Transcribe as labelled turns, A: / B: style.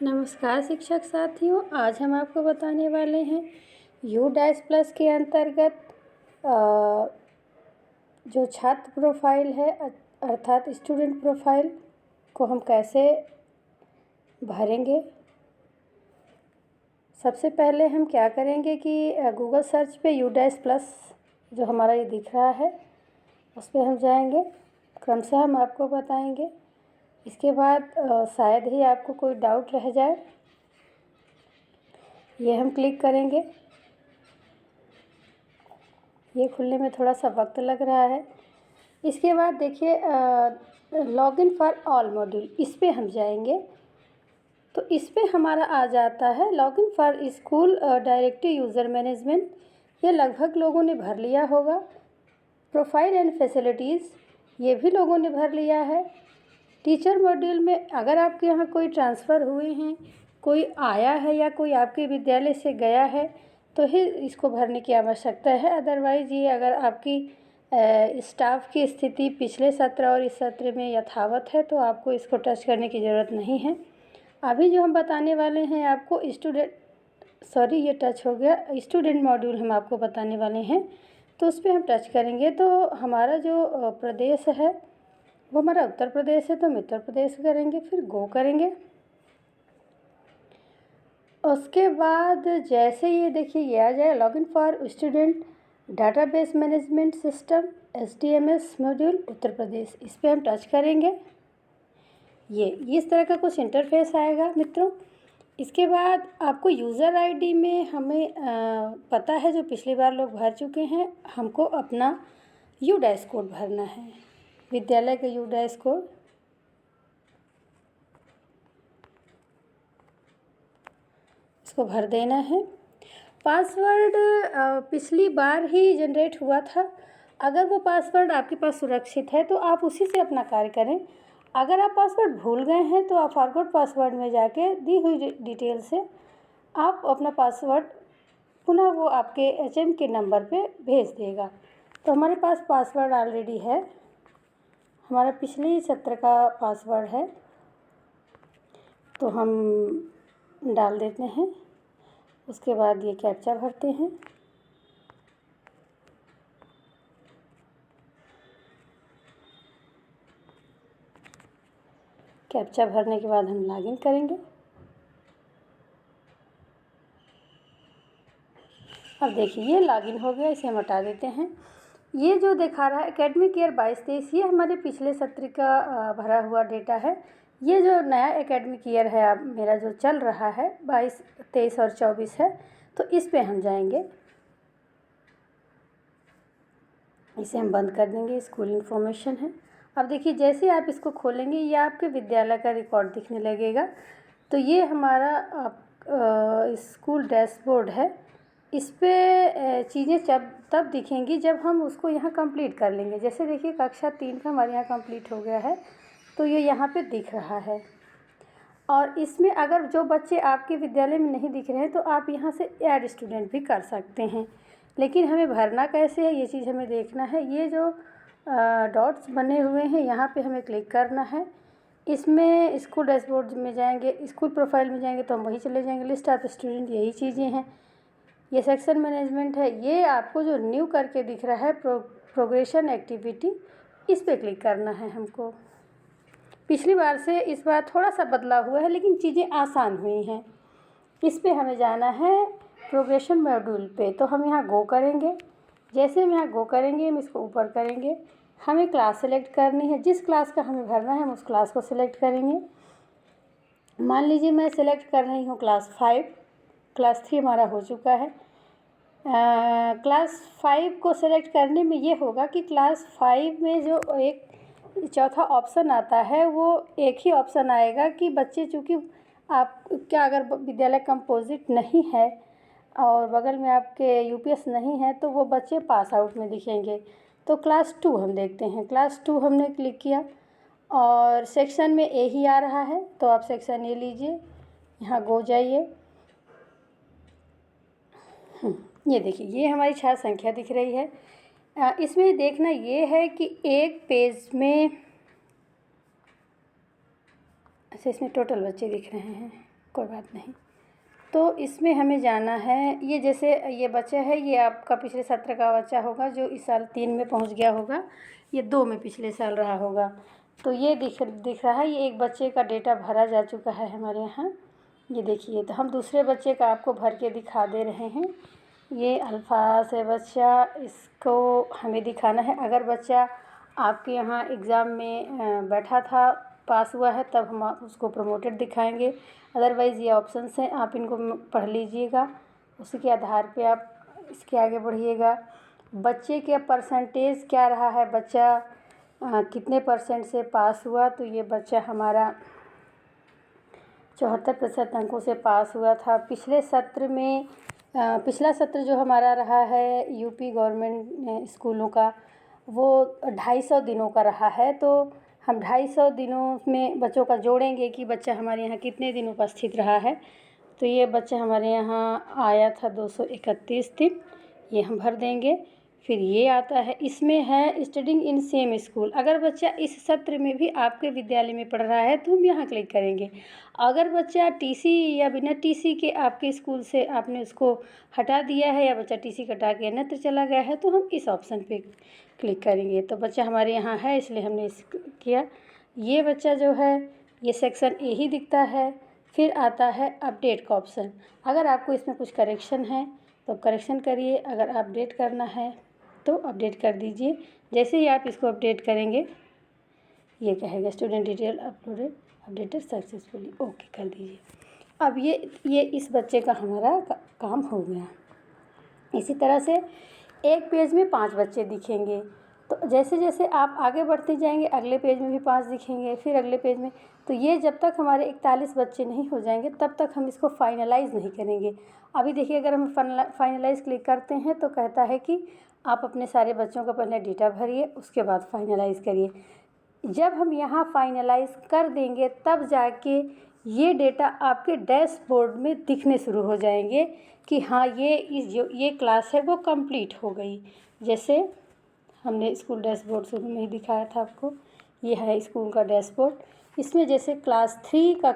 A: नमस्कार शिक्षक साथियों, आज हम आपको बताने वाले हैं U-+ के अंतर्गत जो छात्र प्रोफाइल है अर्थात स्टूडेंट प्रोफाइल को हम कैसे भरेंगे। सबसे पहले हम क्या करेंगे कि गूगल सर्च पे U-+ जो हमारा ये दिख रहा है उस पर हम जाएंगे, क्रमशः हम आपको बताएंगे। इसके बाद शायद ही आपको कोई डाउट रह जाए, ये हम क्लिक करेंगे। ये खुलने में थोड़ा सा वक्त लग रहा है। इसके बाद देखिए लॉगिन फॉर ऑल मॉड्यूल, इस पे हम जाएंगे तो इस पे हमारा आ जाता है login for school directory user management. ये लगभग लोगों ने भर लिया होगा। प्रोफाइल एंड फैसिलिटीज़, ये भी लोगों ने भर लिया है। टीचर मॉड्यूल में अगर आपके यहाँ कोई ट्रांसफ़र हुए हैं, कोई आया है या कोई आपके विद्यालय से गया है तो ही इसको भरने की आवश्यकता है। अदरवाइज़ ये अगर आपकी स्टाफ की स्थिति पिछले सत्र और इस सत्र में यथावत है तो आपको इसको टच करने की ज़रूरत नहीं है। अभी जो हम बताने वाले हैं आपको ये टच हो गया, स्टूडेंट मॉड्यूल हम आपको बताने वाले हैं तो उस पर हम टच करेंगे तो हमारा जो प्रदेश है वो हमारा उत्तर प्रदेश है, तो हम उत्तर प्रदेश करेंगे, फिर गो करेंगे। उसके बाद जैसे ये देखिए ये आ जाए login for student database management system SDMS module Uttar Pradesh, इस पर हम टच करेंगे। ये इस तरह का कुछ इंटरफेस आएगा मित्रों। इसके बाद आपको यूज़र ID में हमें पता है जो पिछली बार लोग भर चुके हैं, हमको अपना U- कोड भरना है, विद्यालय का U- कोड। इसको भर देना है। पासवर्ड पिछली बार ही जनरेट हुआ था। अगर वो पासवर्ड आपके पास सुरक्षित है तो आप उसी से अपना कार्य करें। अगर आप पासवर्ड भूल गए हैं तो आप फॉरगॉट पासवर्ड में जाके दी हुई डिटेल से आप अपना पासवर्ड पुनः वो आपके HM के नंबर पे भेज देगा। तो हमारे पास पासवर्ड ऑलरेडी है, हमारा पिछले सत्र का पासवर्ड है, तो हम डाल देते हैं। उसके बाद ये कैप्चा भरते हैं। कैप्चा भरने के बाद हम लॉगिन करेंगे। अब देखिए ये लॉगिन हो गया, इसे हम हटा देते हैं। ये जो दिखा रहा है एकेडमिक ईयर 22-23, ये हमारे पिछले सत्र का भरा हुआ डेटा है। ये जो नया एकेडमिक ईयर है अब मेरा जो चल रहा है 22, 23 और 24 है, तो इस पे हम जाएंगे। इसे हम बंद कर देंगे, स्कूल इन्फॉर्मेशन है। अब देखिए जैसे आप इसको खोलेंगे ये आपके विद्यालय का रिकॉर्ड दिखने लगेगा। तो ये हमारा स्कूल डैशबोर्ड है। इस पे चीज़ें तब दिखेंगी जब हम उसको यहाँ कंप्लीट कर लेंगे। जैसे देखिए कक्षा 3 का हमारे यहाँ कंप्लीट हो गया है तो ये यहाँ पे दिख रहा है। और इसमें अगर जो बच्चे आपके विद्यालय में नहीं दिख रहे हैं तो आप यहाँ से ऐड स्टूडेंट भी कर सकते हैं। लेकिन हमें भरना कैसे है ये चीज़ हमें देखना है। ये जो डॉट्स बने हुए हैं यहाँ पे हमें क्लिक करना है। इसमें स्कूल डैशबोर्ड में जाएंगे, स्कूल प्रोफाइल में जाएंगे तो हम वहीं चले जाएंगे, लिस्ट ऑफ स्टूडेंट, यही चीज़ें हैं। ये सेक्शन मैनेजमेंट है। ये आपको जो न्यू करके दिख रहा है प्रोग्रेशन एक्टिविटी, इस पर क्लिक करना है हमको। पिछली बार से इस बार थोड़ा सा बदलाव हुआ है लेकिन चीज़ें आसान हुई हैं। इस पे हमें जाना है प्रोग्रेशन मॉड्यूल पे, तो हम यहाँ गो करेंगे। जैसे हम यहाँ गो करेंगे हम इसको ऊपर करेंगे, हमें क्लास सेलेक्ट करनी है। जिस क्लास का हमें भरना है हम उस क्लास को सिलेक्ट करेंगे। मान लीजिए मैं सिलेक्ट कर रही हूँ क्लास 5, क्लास 3 हमारा हो चुका है। क्लास 5 को सिलेक्ट करने में ये होगा कि क्लास 5 में जो एक चौथा ऑप्शन आता है वो एक ही ऑप्शन आएगा कि बच्चे चूँकि आप क्या अगर विद्यालय कंपोजिट नहीं है और बगल में आपके UPS नहीं है तो वो बच्चे पास आउट में दिखेंगे। तो क्लास 2 हम देखते हैं। क्लास 2 हमने क्लिक किया और सेक्शन में A ही आ रहा है तो आप सेक्शन A लीजिए, यहाँ गो जाइए। ये देखिए ये हमारी छात्र संख्या दिख रही है। इसमें देखना ये है कि एक पेज में, अच्छा इसमें टोटल बच्चे दिख रहे हैं। कोई बात नहीं। तो इसमें हमें जाना है, ये जैसे ये बच्चा है, ये आपका पिछले सत्र का बच्चा होगा जो इस साल 3 में पहुंच गया होगा, ये 2 में पिछले साल रहा होगा। तो ये दिख रहा है, ये एक बच्चे का डेटा भरा जा चुका है हमारे यहाँ, ये देखिए। तो हम दूसरे बच्चे का आपको भर के दिखा दे रहे हैं। ये अल्फाज है बच्चा, इसको हमें दिखाना है। अगर बच्चा आपके यहाँ एग्ज़ाम में बैठा था, पास हुआ है, तब हम उसको प्रमोटेड दिखाएंगे। अदरवाइज़ ये ऑप्शंस हैं, आप इनको पढ़ लीजिएगा, उसी के आधार पे आप इसके आगे बढ़िएगा। बच्चे के परसेंटेज क्या रहा है, बच्चा कितने % से पास हुआ, तो ये बच्चा हमारा 74% अंकों से पास हुआ था। पिछले सत्र में पिछला सत्र जो हमारा रहा है यूपी गवर्नमेंट स्कूलों का, वो 250 दिनों का रहा है। तो हम 250 दिनों में बच्चों का जोड़ेंगे कि बच्चा हमारे यहाँ कितने दिन उपस्थित रहा है। तो ये बच्चा हमारे यहाँ आया था 231 दिन, ये हम भर देंगे। फिर ये आता है, इसमें है स्टडिंग इन सेम स्कूल। अगर बच्चा इस सत्र में भी आपके विद्यालय में पढ़ रहा है तो हम यहाँ क्लिक करेंगे। अगर बच्चा टीसी या बिना टीसी के आपके स्कूल से आपने उसको हटा दिया है, या बच्चा टीसी कटा के अन्यत्र चला गया है, तो हम इस ऑप्शन पे क्लिक करेंगे। तो बच्चा हमारे यहाँ है, इसलिए हमने इस किया। ये बच्चा जो है, ये सेक्शन ए ही दिखता है। फिर आता है अपडेट का ऑप्शन। अगर आपको इसमें कुछ करेक्शन है तो करेक्शन करिए, अगर अपडेट करना है तो अपडेट कर दीजिए। जैसे ही आप इसको अपडेट करेंगे, ये कहेगा student detail updated successfully, okay कर दीजिए। अब ये इस बच्चे का हमारा काम हो गया। इसी तरह से एक पेज में 5 बच्चे दिखेंगे। तो जैसे जैसे आप आगे बढ़ते जाएंगे, अगले पेज में भी 5 दिखेंगे, फिर अगले पेज में। तो ये जब तक हमारे 41 बच्चे नहीं हो जाएंगे तब तक हम इसको फाइनलाइज़ नहीं करेंगे। अभी देखिए, अगर हम फाइनलाइज़ क्लिक करते हैं तो कहता है कि आप अपने सारे बच्चों का पहले डेटा भरिए, उसके बाद फाइनलाइज़ करिए। जब हम यहाँ फाइनलाइज़ कर देंगे तब जाके ये डेटा आपके डैशबोर्ड में दिखने शुरू हो जाएंगे कि हाँ, ये क्लास है वो कंप्लीट हो गई। जैसे हमने स्कूल डैशबोर्ड शुरू में ही दिखाया था आपको, ये है स्कूल का डैशबोर्ड। इसमें जैसे क्लास 3 का